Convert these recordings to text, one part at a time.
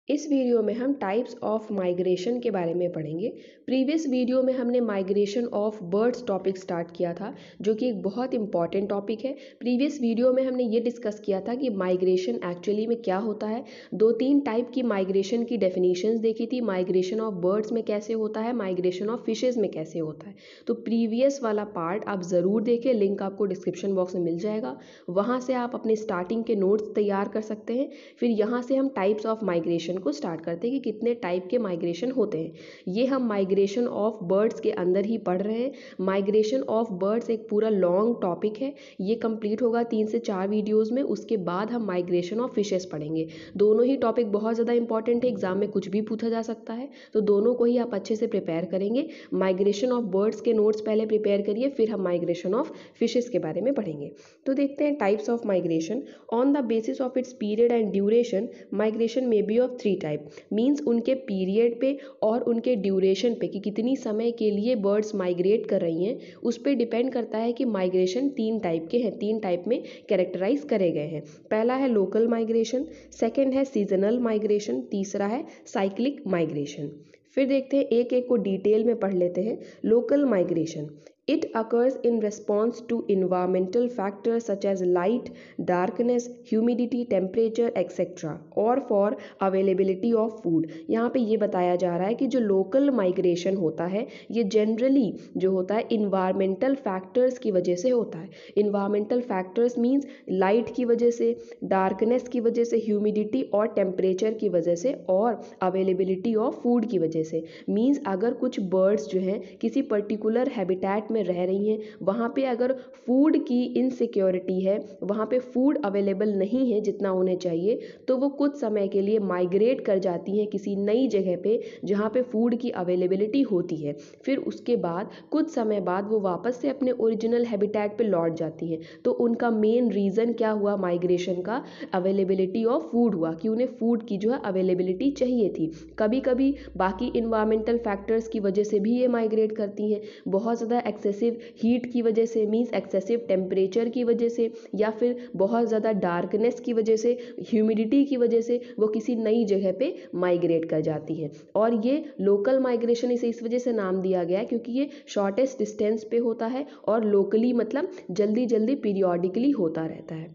इस वीडियो में हम टाइप्स ऑफ माइग्रेशन के बारे में पढ़ेंगे। प्रीवियस वीडियो में हमने migration of birds topic start किया था, जो कि एक बहुत इंपॉर्टेंट टॉपिक है। प्रीवियस वीडियो में हमने ये डिस्कस किया था कि माइग्रेशन एक्चुअली में क्या होता है। 2-3 टाइप की माइग्रेशन की डेफिनेशंस देखी थी। माइग्रेशन ऑफ बर्ड्स में कैसे होता है, माइग्रेशन ऑफ फिशेज़ में कैसे होता है। तो प्रीवियस वाला पार्ट आप ज़रूर देखें, लिंक आपको डिस्क्रिप्शन बॉक्स में मिल जाएगा। वहाँ से आप अपने स्टार्टिंग के नोट्स तैयार कर सकते हैं। फिर यहाँ से हम टाइप्स ऑफ माइग्रेशन को स्टार्ट करते हैं कि कितने टाइप के माइग्रेशन होते हैं। ये हम माइग्रेशन ऑफ बर्ड्स के अंदर ही पढ़ रहे हैं। माइग्रेशन ऑफ बर्ड्स एक पूरा लॉन्ग टॉपिक है, ये कंप्लीट होगा 3 से 4 वीडियोस में। उसके बाद हम माइग्रेशन ऑफ फिशेस पढ़ेंगे। दोनों ही टॉपिक बहुत ज़्यादा इंपॉर्टेंट है, एग्जाम में कुछ भी पूछा जा सकता है, तो दोनों को ही आप अच्छे से प्रिपेयर करेंगे। माइग्रेशन ऑफ बर्ड्स के नोट्स पहले प्रिपेयर करिए, फिर हम माइग्रेशन ऑफ फिशेस के बारे में पढ़ेंगे। तो देखते हैं types of migration. On the basis of its period and duration, migration may be of 3 type. Means उनके पीरियड पे और उनके ड्यूरेशन पे कि कितनी समय के लिए बर्ड्स माइग्रेट कर रही हैं, उस पर डिपेंड करता है कि माइग्रेशन 3 टाइप के हैं। 3 टाइप में कैरेक्टराइज करे गए हैं। पहला है लोकल माइग्रेशन, सेकेंड है सीजनल माइग्रेशन, तीसरा है साइक्लिक माइग्रेशन। फिर देखते हैं, एक एक को डिटेल में पढ़ लेते हैं। Local migration, it occurs in response to environmental factors such as light, darkness, humidity, temperature, etc. और for availability of food। यहाँ पे ये बताया जा रहा है कि जो लोकल माइग्रेशन होता है, ये जनरली जो होता है इन्वायरमेंटल फैक्टर्स की वजह से होता है। इन्वायरमेंटल फैक्टर्स मीन्स लाइट की वजह से, डार्कनेस की वजह से, ह्यूमिडिटी और टेम्परेचर की वजह से, और अवेलेबिलिटी ऑफ फूड की वजह से। मीन्स अगर कुछ बर्ड्स जो हैं किसी पर्टिकुलर हैबिटेट में रह रही हैं, वहाँ पे अगर फूड की इनसिक्योरिटी है, वहाँ पे फूड अवेलेबल नहीं है जितना उन्हें चाहिए, तो वो कुछ समय के लिए माइग्रेट कर जाती हैं किसी नई जगह पे जहाँ पे फूड की अवेलेबिलिटी होती है। फिर उसके बाद कुछ समय बाद वो वापस से अपने ओरिजिनल हैबिटेट पे लौट जाती हैं। तो उनका मेन रीज़न क्या हुआ माइग्रेशन का? अवेलेबिलिटी ऑफ फूड हुआ, कि उन्हें फूड की जो है अवेलेबिलिटी चाहिए थी। कभी कभी बाकी इन्वायरमेंटल फैक्टर्स की वजह से भी ये माइग्रेट करती हैं। बहुत ज़्यादा एक्सेसिव हीट की वजह से, मीन्स एक्सेसिव टेम्परेचर की वजह से, या फिर बहुत ज़्यादा डार्कनेस की वजह से, ह्यूमिडिटी की वजह से वो किसी नई जगह पे माइग्रेट कर जाती हैं। और ये लोकल माइग्रेशन इसे इस वजह से नाम दिया गया है क्योंकि ये शॉर्टेस्ट डिस्टेंस पे होता है और लोकली मतलब जल्दी जल्दी पीरियोडिकली होता रहता है।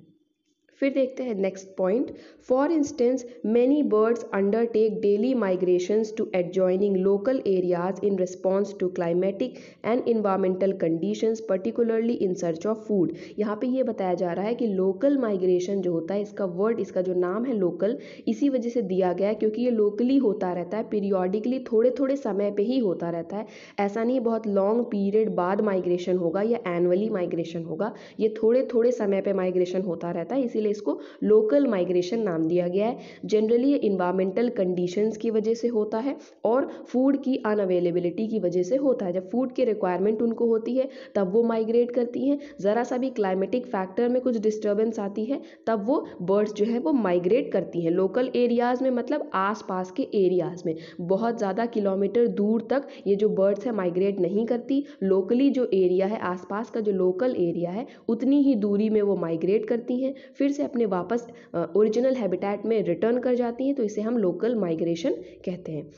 फिर देखते हैं next point. For instance many birds undertake daily migrations to adjoining local areas in response to climatic and environmental conditions, particularly in search of food. यहाँ पे ये बताया जा रहा है कि लोकल माइग्रेशन जो होता है, इसका वर्ड, इसका जो नाम है लोकल, इसी वजह से दिया गया है क्योंकि ये लोकली होता रहता है, पीरियोडिकली थोड़े थोड़े समय पे ही होता रहता है। ऐसा नहीं बहुत लॉन्ग पीरियड बाद माइग्रेशन होगा या एनुअली माइग्रेशन होगा, ये थोड़े थोड़े समय पे माइग्रेशन होता रहता है, इसीलिए इसको लोकल माइग्रेशन नाम दिया गया है। जनरली ये इन्वायरमेंटल कंडीशंस की वजह से होता है और फूड की अनअवेलेबिलिटी की वजह से होता है। जब फूड की रिक्वायरमेंट उनको होती है तब वो माइग्रेट करती हैं। ज़रा सा भी क्लाइमेटिक फैक्टर में कुछ डिस्टर्बेंस आती है तब वो बर्ड्स जो है वो माइग्रेट करती हैं। लोकल एरियाज़ में मतलब आसपास के एरियाज़ में, बहुत ज़्यादा किलोमीटर दूर तक ये जो बर्ड्स है माइग्रेट नहीं करती। लोकली जो एरिया है, आसपास का जो लोकल एरिया है, उतनी ही दूरी में वो माइग्रेट करती हैं, फिर से अपने वापस ओरिजिनल हैबिटेट में रिटर्न कर जाती हैं। तो इसे हम लोकल माइग्रेशन कहते हैं।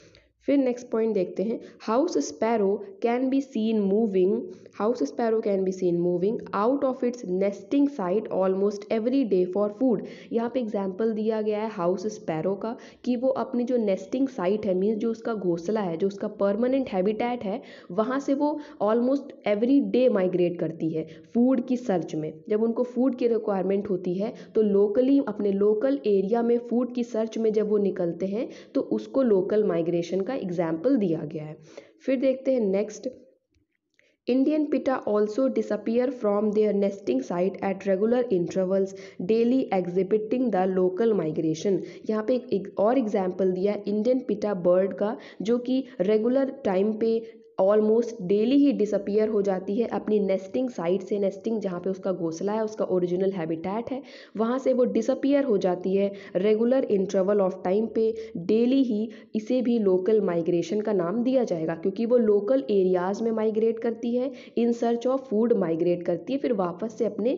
फिर नेक्स्ट पॉइंट देखते हैं। House sparrow can be seen moving, house sparrow can be seen moving out of its nesting site almost every day for food. यहाँ पे एग्जाम्पल दिया गया है हाउस स्पैरो का कि वो अपनी जो नेस्टिंग साइट है, मीन्स जो उसका घोंसला है, जो उसका परमानेंट हैबिटेट है, वहाँ से वो ऑलमोस्ट एवरी डे माइग्रेट करती है फूड की सर्च में। जब उनको फूड की रिक्वायरमेंट होती है तो लोकली अपने लोकल एरिया में फूड की सर्च में जब वो निकलते हैं तो उसको लोकल माइग्रेशन का एग्जाम्पल दिया गया है। फिर देखते हैं next. Indian pitta also disappear from their nesting site at regular intervals, daily exhibiting the local migration। यहाँ पे एक और एग्जाम्पल दिया इंडियन पिटा बर्ड का, जो कि रेगुलर टाइम पे ऑलमोस्ट डेली ही डिसअपियर हो जाती है अपनी नेस्टिंग साइट से। नेस्टिंग जहाँ पे उसका घोंसला है, उसका ओरिजिनल हैबिटेट है, वहाँ से वो डिसअपियर हो जाती है रेगुलर इंटरवल ऑफ टाइम पे, डेली ही। इसे भी लोकल माइग्रेशन का नाम दिया जाएगा क्योंकि वो लोकल एरियाज़ में माइग्रेट करती है, इन सर्च ऑफ फूड माइग्रेट करती है, फिर वापस से अपने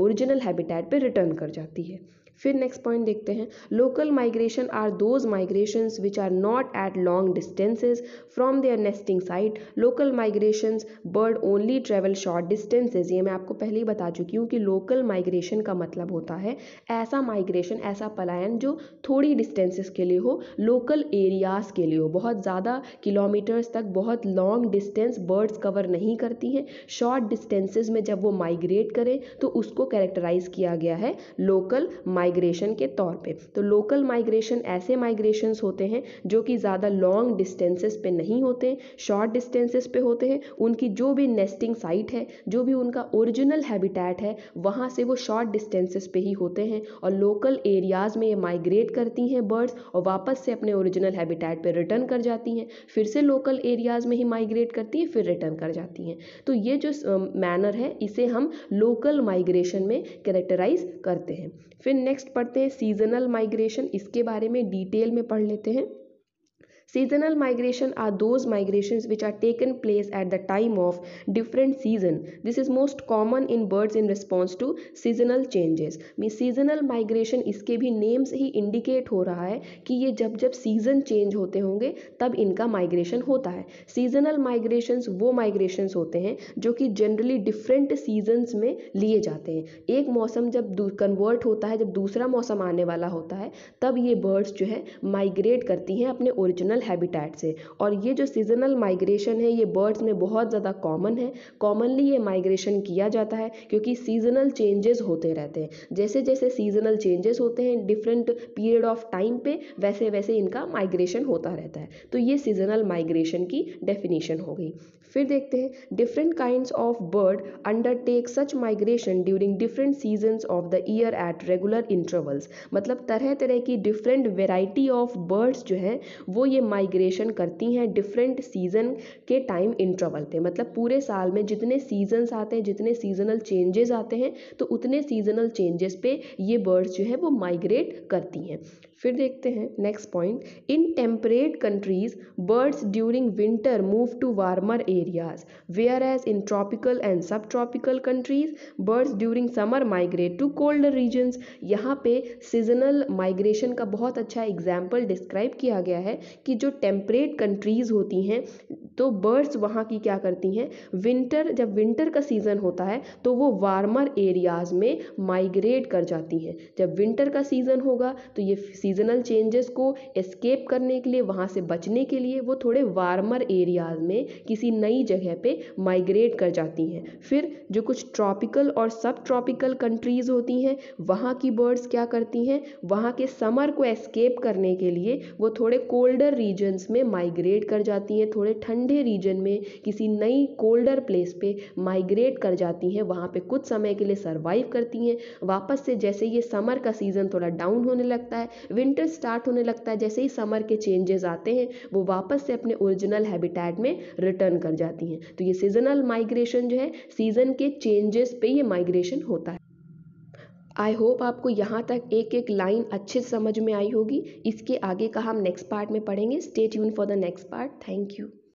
ओरिजिनल हैबिटेट पे रिटर्न कर जाती है। फिर नेक्स्ट पॉइंट देखते हैं, local migration are those migrations which are not at long distances from their nesting site. Local migrations bird only travel short distances. ये मैं आपको पहले ही बता चुकी हूँ कि लोकल माइग्रेशन का मतलब होता है ऐसा माइग्रेशन, ऐसा पलायन जो थोड़ी डिस्टेंसेस के लिए हो, लोकल एरियाज़ के लिए हो, बहुत ज़्यादा किलोमीटर्स तक, बहुत लॉन्ग डिस्टेंस बर्ड्स कवर नहीं करती हैं। शॉर्ट डिस्टेंसेज में जब वो माइग्रेट करें तो उसको कैरेक्टराइज किया गया है लोकल माइग्रेशन के तौर पे। तो लोकल माइग्रेशन ऐसे माइग्रेशंस होते हैं जो कि ज़्यादा लॉन्ग डिस्टेंसेस पे नहीं होते, शॉर्ट डिस्टेंसेस पे होते हैं। उनकी जो भी नेस्टिंग साइट है, जो भी उनका ओरिजिनल हैबिटेट है, वहाँ से वो शॉर्ट डिस्टेंसेस पे ही होते हैं और लोकल एरियाज़ में ये माइग्रेट करती हैं बर्ड्स और वापस से अपने ओरिजिनल हैबिटेट पे रिटर्न कर जाती हैं, फिर से लोकल एरियाज़ में ही माइग्रेट करती हैं, फिर रिटर्न कर जाती हैं। तो ये जो मैनर है इसे हम लोकल माइग्रेशन में कैरेक्टराइज करते हैं। फिर नेक्स्ट पढ़ते हैं सीजनल माइग्रेशन। इसके बारे में डिटेल में पढ़ लेते हैं। Seasonal migration are those migrations which are taken place at the time of different season. This is most common in birds in response to seasonal changes. Seasonal migration इसके भी name से ही इंडिकेट हो रहा है कि ये जब जब सीजन चेंज होते होंगे तब इनका माइग्रेशन होता है। सीजनल माइग्रेशंस वो माइग्रेशंस होते हैं जो कि जनरली डिफरेंट सीजन्स में लिए जाते हैं। एक मौसम जब कन्वर्ट होता है, जब दूसरा मौसम आने वाला होता है, तब ये बर्ड्स जो है माइग्रेट करती हैं अपने ओरिजिनल हैबिटेट से। और ये जो सीजनल माइग्रेशन है ये बर्ड्स में बहुत ज़्यादा कॉमन है। कॉमनली ये माइग्रेशन किया जाता है क्योंकि सीजनल चेंजेस होते रहते हैं। जैसे जैसे सीजनल चेंजेस होते हैं डिफरेंट पीरियड ऑफ टाइम पे, वैसे वैसे इनका माइग्रेशन होता रहता है। तो ये सीजनल माइग्रेशन की डेफिनेशन हो गई। फिर देखते हैं different kinds of bird undertake such migration during different seasons of the year at regular intervals. मतलब तरह तरह की डिफरेंट वेराइटी ऑफ बर्ड्स जो हैं वो ये माइग्रेशन करती हैं डिफरेंट सीजन के टाइम इंटरवल पे। मतलब पूरे साल में जितने सीजन्स आते हैं, जितने सीजनल चेंजेस आते हैं, तो उतने सीजनल चेंजेस पे ये बर्ड्स जो है वो माइग्रेट करती हैं। फिर देखते हैं next point, in temperate countries birds during winter move to warmer areas, whereas in tropical and sub tropical countries birds during summer migrate to colder regions. यहाँ पे सीजनल माइग्रेशन का बहुत अच्छा एग्जाम्पल डिस्क्राइब किया गया है कि जो टेम्परेट कंट्रीज़ होती हैं तो बर्ड्स वहाँ की क्या करती हैं, जब विंटर का सीज़न होता है तो वो वार्मर एरियाज़ में माइग्रेट कर जाती हैं। जब विंटर का सीज़न होगा तो ये सीजनल चेंजेस को एस्केप करने के लिए, वहाँ से बचने के लिए वो थोड़े वार्मर एरियाज़ में किसी नई जगह पे माइग्रेट कर जाती हैं। फिर जो कुछ ट्रॉपिकल और सब ट्रॉपिकल कंट्रीज़ होती हैं वहाँ की बर्ड्स क्या करती हैं, वहाँ के समर को एस्केप करने के लिए वो थोड़े कोल्डर रीजन्स में माइग्रेट कर जाती हैं, थोड़े ठंडे रीजन में किसी नई कोल्डर प्लेस पे माइग्रेट कर जाती हैं, वहाँ पे कुछ समय के लिए सर्वाइव करती हैं। वापस से जैसे ये समर का सीज़न थोड़ा डाउन होने लगता है, विंटर स्टार्ट होने लगता है, जैसे ही समर के चेंजेस आते हैं वो वापस से अपने ओरिजिनल हैबिटेट में रिटर्न कर जाती हैं। तो ये सीजनल माइग्रेशन जो है सीजन के चेंजेस पे ये माइग्रेशन होता है। आई होप आपको यहाँ तक एक एक लाइन अच्छे समझ में आई होगी। इसके आगे का हम नेक्स्ट पार्ट में पढ़ेंगे। Stay tune for the next part. Thank you.